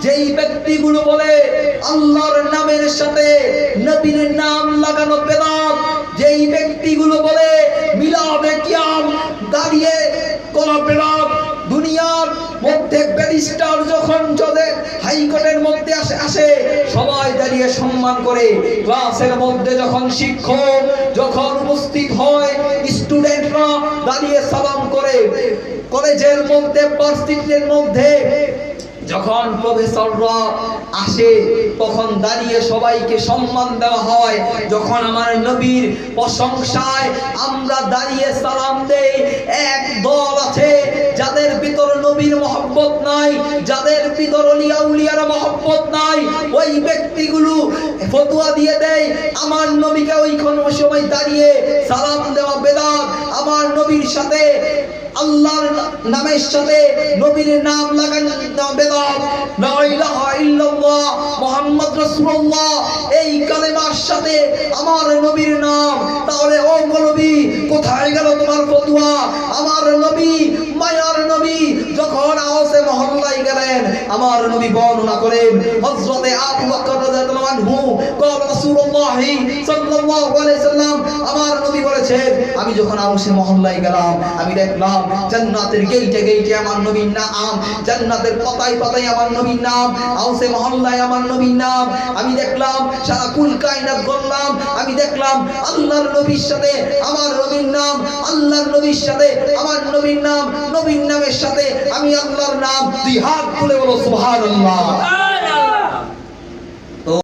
যেই ব্যক্তিগুলো বলে আল্লাহর নামের সাথে নবীর নাম লাগানো বেদাত, যেই ব্যক্তিগুলো বলে মিলাদে কিয়াম দাঁড়িয়ে করা বেদাত, দুনিয়ার মধ্যে ব্যারিস্টার যখন চলে হাইকোর্টের মধ্যে আসে সবাই দাঁড়িয়ে সম্মান করে, ক্লাসের মধ্যে যখন শিক্ষক যখন উপস্থিত হয় স্টুডেন্টরা দাঁড়িয়ে সালাম করে, কলেজের মধ্যে ভার্সিটির মধ্যে যখন প্রফেসররা আসে তখন দাঁড়িয়ে সবাইকে সম্মান দেওয়া হয়। যখন আমার নবীর প্রশংসায় আমরা দাঁড়িয়ে সালাম দেই, এক দল আছে যাদের ভিতর নবীর মহব্বত নাই, যাদের ভিতর ওলিয়া উলিয়ার মহব্বত নাই, ওই ব্যক্তিগুলো ফতোয়া দিয়ে দেয় আমার নবীকে ওই কোন সময় দাঁড়িয়ে সালাম দেওয়া বেদাত, আমার নবীর সাথে আল্লাহর নামের সাথে নবীর নাম লাগানো বেদাত, লা ইলাহা ইল্লাল্লাহ মুহাম্মদ রাসূলুল্লাহ এই কালেমার সাথে আমার নবীর নাম। তাহলে ও মৌলবী কোথায় গেল তোমার ফতোয়া? আমার নবী মায়ার নবী যখন আওসে মহল্লায় গেলেন আমার নবী বর্ণনা করেন হযরতে আবু বকর রাদিয়াল্লাহু আনহু قال রাসূলুল্লাহ সাল্লাল্লাহু আলাইহি সাল্লাম আমার নবী বলেছেন আমি যখন আওসে মহল্লায় গেলাম আমি দেখলাম জান্নাতের গেইটে গেইটে আমার নবীর নাম, জান্নাতের পাতায় পাতায় আমার নবীর নাম, আওসে মহল্লায় আমার নবীর নাম। আমি দেখলাম সারা কুল কায়নাত করলাম, আমি দেখলাম আল্লাহর নবীর সাথে আমার নবীর নাম, আল্লাহর নবীর সাথে আমার নবীর নাম, নবীর নামের সাথে আমি আল্লাহর নাম। দুই হাত তুলে বলো সুবহানাল্লাহ।